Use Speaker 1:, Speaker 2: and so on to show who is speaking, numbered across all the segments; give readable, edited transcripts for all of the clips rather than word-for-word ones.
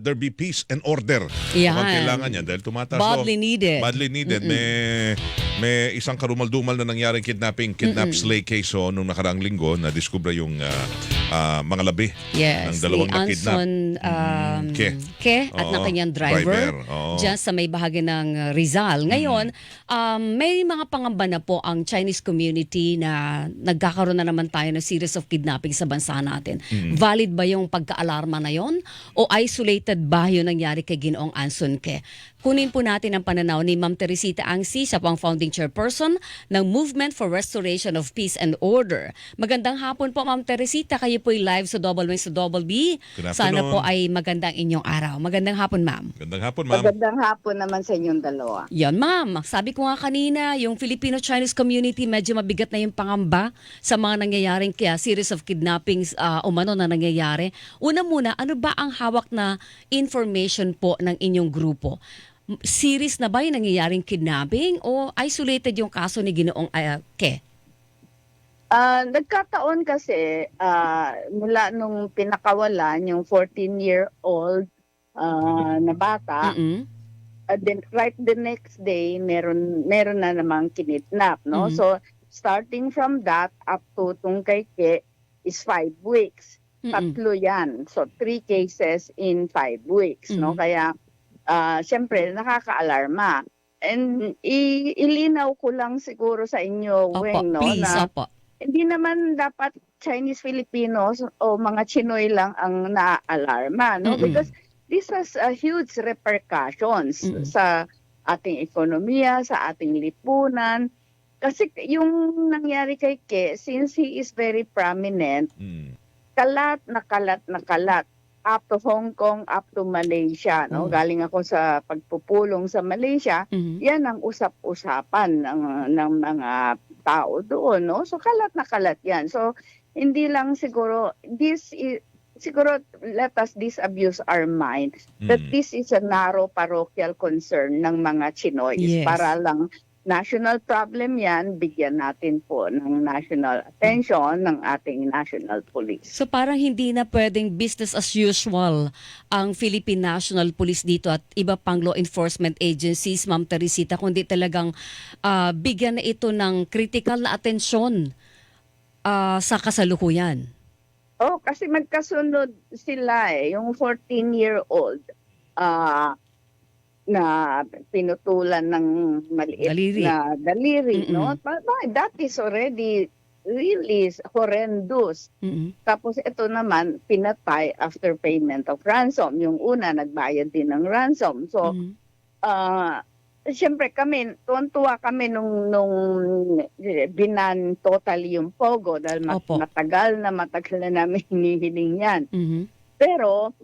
Speaker 1: there be peace and order.
Speaker 2: Yan.
Speaker 1: Kapag kailangan yan dahil tumataas.
Speaker 2: Badly needed.
Speaker 1: Badly needed. May isang karumal-dumal na nangyaring kidnap slay case nung nakaraang linggo na diskubra yung mga labi ng dalawang nakidnap.
Speaker 2: Anson Ke at ng kanyang driver dyan sa may bahagi ng Rizal. Ngayon, may mga pangamba na po ang Chinese community na nagkakaroon na naman tayo ng series of kidnapping sa bansa natin. Valid ba yung pagka-alarma na yon? O isolated ba yung nangyari kay Ginoong Anson Ke? Kunin po natin ang pananaw ni Ma'am Teresita Angsi, siya po ang founding chairperson ng Movement for Restoration of Peace and Order. Magandang hapon po, Ma'am Teresita. Kayo po ay live sa Double Win sa Double B. Sana po ay magandang inyong araw. Magandang hapon, Ma'am.
Speaker 1: Magandang hapon, Ma'am.
Speaker 3: Magandang hapon naman sa inyong dalawa.
Speaker 2: Yan, Ma'am. Sabi ko nga kanina, yung Filipino-Chinese community medyo mabigat na yung pangamba sa mga nangyayaring series of kidnappings umano na nangyayari. Una muna, ano ba ang hawak na information po ng inyong grupo? Series na ba yung nangyayaring kidnapping o isolated yung kaso ni Ginoong Ke?
Speaker 3: Nagkataon kasi mula nung pinakawalan yung 14-year-old na bata, then right the next day meron na namang kinidnap, no? So starting from that up to tung kay Ke is 5 weeks. Tatlo yan. So 3 cases in 5 weeks, no? Kaya siyempre nakaka-alarma. And ilinaw ko lang siguro sa inyo, Weng, no,
Speaker 2: please,
Speaker 3: na hindi naman dapat Chinese Filipinos o mga Chinoy lang ang na-alarma, no? Because this has huge repercussions sa ating ekonomiya, sa ating lipunan. Kasi yung nangyari kay Ke, since he is very prominent, kalat na kalat up to Hong Kong, up to Malaysia, no? Galing ako sa pagpupulong sa Malaysia. Yan ang usap-usapan ng mga tao doon, no? So kalat na kalat yan. So hindi lang siguro siguro let us disabuse our mind that this is a narrow parochial concern ng mga Chinoy.
Speaker 2: Yes.
Speaker 3: Para lang national problem yan, bigyan natin po ng national attention ng ating national police.
Speaker 2: So parang hindi na pwedeng business as usual ang Philippine National Police dito at iba pang law enforcement agencies, Ma'am Teresita, kundi talagang bigyan na ito ng critical na atensyon sa kasalukuyan.
Speaker 3: Oh, kasi magkasunod sila Yung 14-year-old na pinutulan ng maliit na daliri, no? That is already really horrendous. Tapos ito naman, pinatay after payment of ransom. Yung una, nagbayad din ng ransom. So, siyempre kami, tuwan-tuwa kami nung binan totally yung Pogo dahil matagal na namin hinihiling yan. Pero,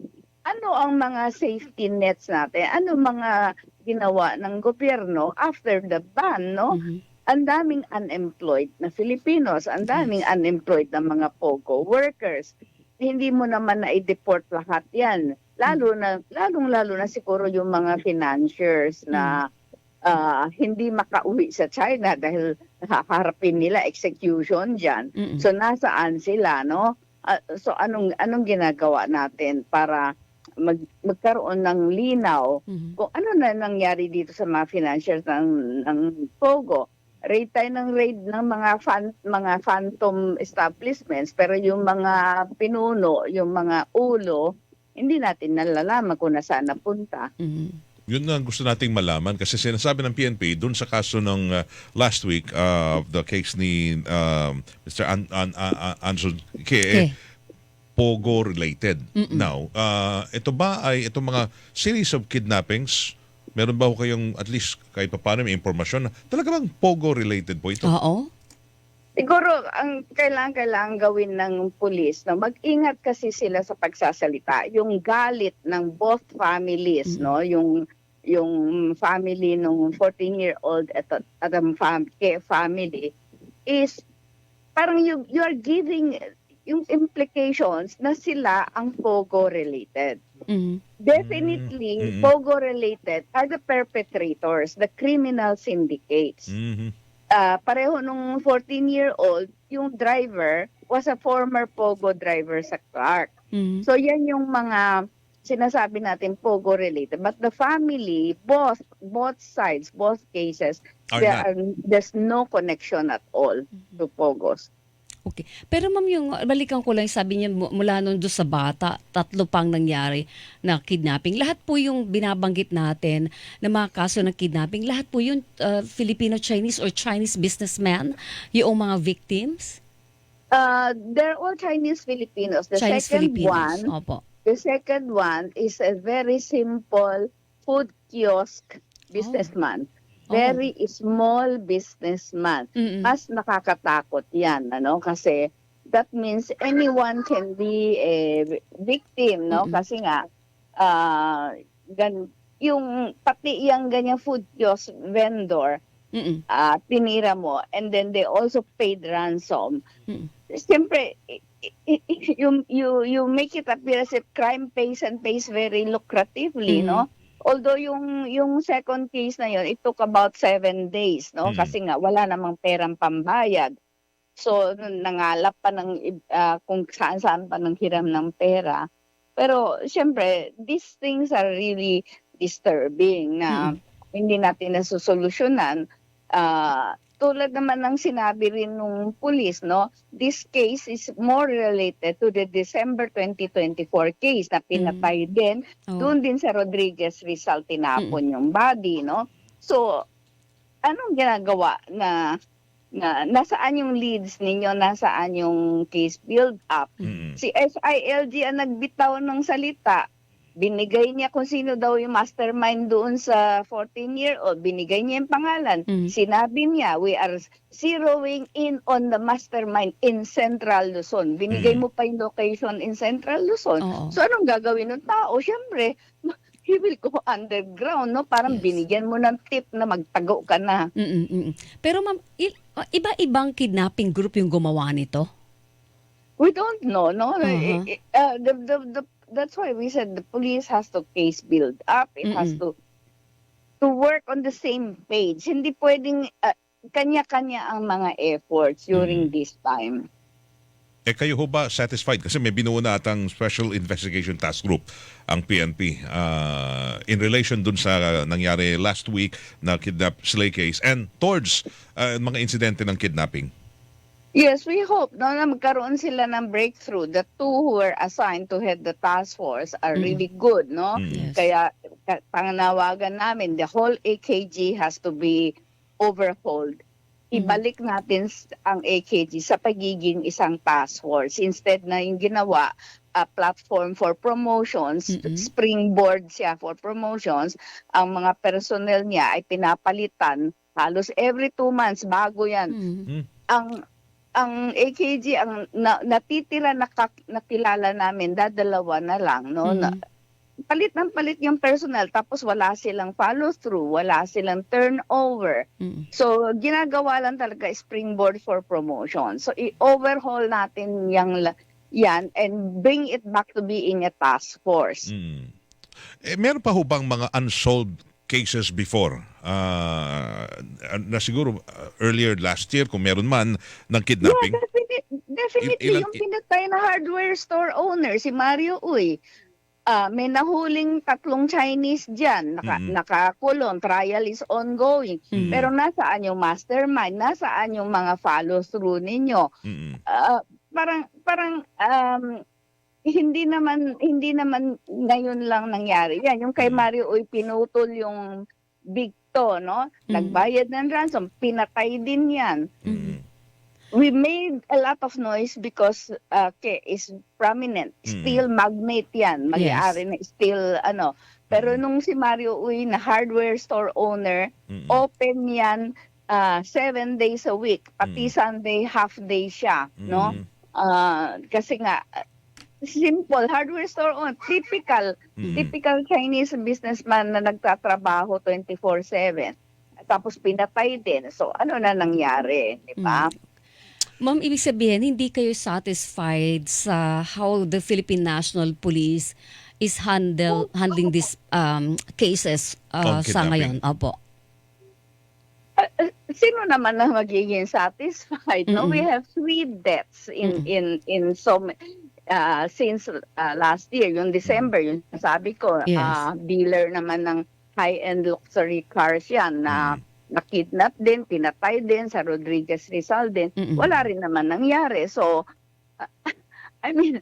Speaker 3: ano ang mga safety nets natin? Ano mga ginawa ng gobyerno after the ban, no? Ang daming unemployed na Filipinos, ang daming unemployed na mga POGO workers. Hindi mo naman na-deport lahat yan. Lalong-lalo na siguro yung mga financiers na hindi makauwi sa China dahil haharapin nila execution dyan. So nasaan sila, no? So anong ginagawa natin para magkaroon ng linaw kung ano na nangyari dito sa mga financiers ng Pogo. Raid tayo ng raid ng mga phantom establishments, pero yung mga pinuno, yung mga ulo, hindi natin nalalaman kung nasaan napunta.
Speaker 1: Yun na gusto nating malaman kasi sinasabi ng PNP dun sa kaso ng last week the case ni Mr. Anson Ke, Pogo related. Now, ito ba ay itong mga series of kidnappings, meron ba kayong at least kahit paano may impormasyon na talaga bang Pogo related po ito?
Speaker 2: Oo.
Speaker 3: Siguro ang kailangan gawin ng pulis, no, mag-ingat kasi sila sa pagsasalita. Yung galit ng both families, no, yung family nung 14-year-old at Ke family is parang you are giving yung implications na sila ang Pogo-related. Definitely, Pogo-related are the perpetrators, the criminal syndicates. Pareho nung 14-year-old, yung driver was a former Pogo driver sa Clark. So yan yung mga sinasabi natin pogo related, but the family, both sides, both cases, there's no connection at all to pogos.
Speaker 2: Okay. Pero ma'am, yung balikan ko lang, sabi niya mula nung doon sa bata, 3 pang nangyari na kidnapping. Lahat po yung binabanggit natin na mga kaso ng kidnapping, lahat po yung Filipino-Chinese or Chinese businessman, yung mga victims?
Speaker 3: They're all Chinese Filipinos.
Speaker 2: Chinese Filipinos. Opo.
Speaker 3: The second one is a very simple food kiosk businessman. Very small businessman. Mas nakakatakot yan, kasi that means anyone can be a victim, no? Kasi nga, yung pati yung ganyang food kiosk vendor, tinira mo, and then they also paid ransom. Siyempre, you make it appear as if crime pays and pays very lucratively, no? Although yung second case na yun, it took about 7 days, no? Kasi nga wala namang perang pambayad. So nangalap pa ng kung saan-saan pa ng hiram ng pera. Pero syempre, these things are really disturbing na hindi natin nasusolusyonan. Tulad naman ng sinabi rin nung police, no? This case is more related to the December 2024 case na pinatay din. Doon din sa Rodriguez Rizal tinapon yung body, no? So, anong ginagawa na nasaan yung leads ninyo, nasaan yung case build up? Si SILG ang nagbitaw ng salita. Binigay niya kung sino daw yung mastermind doon sa 14-year-old. Binigay niya yung pangalan. Sinabi niya, we are zeroing in on the mastermind in Central Luzon. Binigay mo pa yung location in Central Luzon. So anong gagawin ng tao? Siyempre, he will go underground, no? Parang binigyan mo ng tip na magtago ka na.
Speaker 2: Pero ma'am, iba-ibang kidnapping group yung gumawa nito?
Speaker 3: We don't know, no? That's why we said the police has to case build up. It has to work on the same page. Hindi pwedeng kanya-kanya ang mga efforts during this time.
Speaker 1: Kayo ho ba satisfied? Kasi may binuo na atang Special Investigation Task Group ang PNP in relation dun sa nangyari last week na kidnap slay case and towards mga insidente ng kidnapping.
Speaker 3: Yes, we hope na magkaroon sila ng breakthrough. The 2 who were assigned to head the task force are really good, no?
Speaker 2: Yes.
Speaker 3: Kaya panganawagan namin, the whole AKG has to be overhauled. Ibalik natin ang AKG sa pagiging isang task force. Instead na yung ginawa, a platform for promotions, springboard siya for promotions, ang mga personnel niya ay pinapalitan halos every 2 months, bago yan. Ang AKG, ang natitira nakilala namin, dadalawa na lang, no? Palit ng palit yung personnel, tapos wala silang follow-through, wala silang turnover. So, ginagawa lang talaga springboard for promotion. So, i-overhaul natin yan and bring it back to being a task force.
Speaker 1: Meron pa ho bang mga unsolved cases before na siguro earlier last year kung meron man ng kidnapping?
Speaker 3: Yeah, definitely. Yung pinatay na hardware store owner, si Mario Uy, may nahuling 3 Chinese dyan, nakakulong, trial is ongoing. Pero nasaan yung mastermind? Nasaan yung mga follow-through ninyo? Parang hindi naman ngayon lang nangyari yan. Yung kay Mario Uy, pinutol yung big to, no? Nagbayad ng ransom, pinatay din yan. We made a lot of noise because is prominent. Steel magnate yan. Mag-aari na steel, Pero nung si Mario Uy na hardware store owner, open yan 7 days a week. Pati Sunday, half day siya, no? Kasi nga, simple, hardware store owner, typical Chinese businessman na nagtatrabaho 24/7. Tapos pinatay din. So, ano na nangyari, di ba?
Speaker 2: Ma'am, ibig sabihin, hindi kayo satisfied sa how the Philippine National Police is handling these cases sa ngayon? Opo.
Speaker 3: Sino naman na magiging satisfied? No, we have 3 deaths in so since last year, yung December, yung sabi ko,
Speaker 2: Yes.
Speaker 3: dealer naman ng high-end luxury cars yan na nakidnap din, pinatay din sa Rodriguez Rizal din. Wala rin naman nangyari. So, I mean,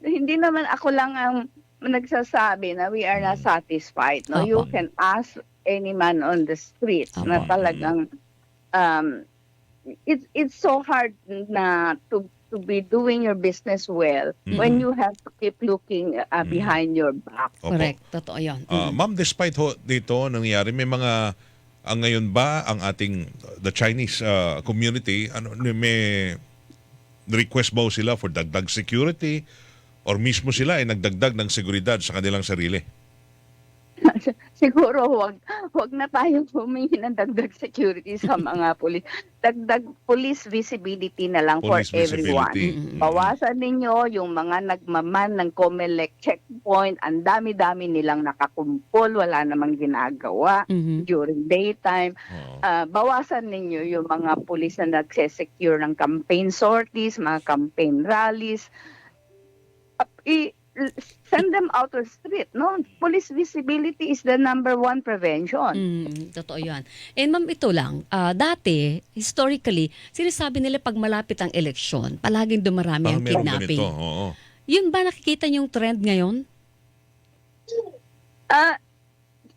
Speaker 3: hindi naman ako lang ang nagsasabi na we are not satisfied. No, you can ask any man on the street na talagang it's so hard na to be doing your business well when you have to keep looking behind your back.
Speaker 2: Correct. Totoo yan.
Speaker 1: Ma'am, despite dito nangyari, may mga ngayon ba ang ating the Chinese community may request ba sila for dagdag security or mismo sila ay nagdagdag ng seguridad sa kanilang sarili?
Speaker 3: Siguro wag na tayong humingi ng dagdag security sa mga pulis. Dagdag police visibility na lang
Speaker 1: Police
Speaker 3: for everyone.
Speaker 1: visibility.
Speaker 3: Bawasan ninyo yung mga nagmaman ng COMELEC checkpoint. Ang dami-dami nilang nakakumpol, wala namang ginagawa during daytime. Bawasan ninyo yung mga pulis na nagsesecure ng campaign sorties, mga campaign rallies. Send them out to the street, no? Police visibility is the number one prevention.
Speaker 2: Totoo yan. And ma'am, ito lang, dati, historically, sinasabi nila pag malapit ang eleksyon, palaging dumarami ang kidnapping. Yun ba nakikita niyong trend ngayon?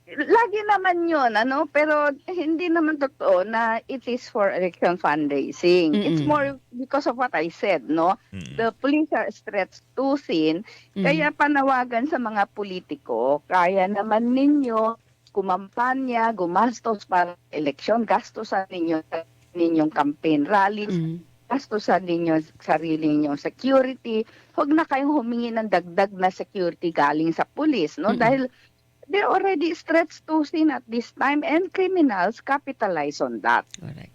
Speaker 3: Lagi naman yun, pero hindi naman totoo na it is for election fundraising. It's more because of what I said, no? The police are stretched too thin, kaya panawagan sa mga politiko, kaya naman ninyo kumampanya, gumastos para election, gastusan ninyo sa ninyong campaign rallies, gastusan ninyo sarili ninyong security. Huwag na kayong humingi ng dagdag na security galing sa police, no? Dahil they're already stretched too thin at this time and criminals capitalize on that.
Speaker 2: Correct.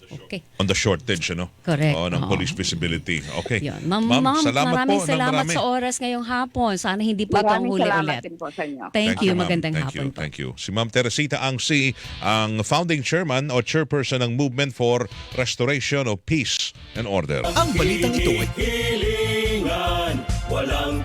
Speaker 2: Okay.
Speaker 1: On the shortage,
Speaker 2: Correct.
Speaker 1: ng police visibility. Okay.
Speaker 2: Yun. Ma'am, maraming
Speaker 1: po.
Speaker 2: salamat sa oras ngayong hapon. Sana hindi po ito ang huli
Speaker 3: salamat
Speaker 2: ulit.
Speaker 3: din po sa inyo.
Speaker 2: Thank you.
Speaker 1: ma'am.
Speaker 2: Magandang
Speaker 1: Thank
Speaker 2: hapon
Speaker 1: you.
Speaker 2: po.
Speaker 1: Thank you. Si Ma'am Teresita Angsi, ang founding chairman o chairperson ng Movement for Restoration of Peace and Order.
Speaker 4: Ang balitang ito ay
Speaker 5: Hilingan, walang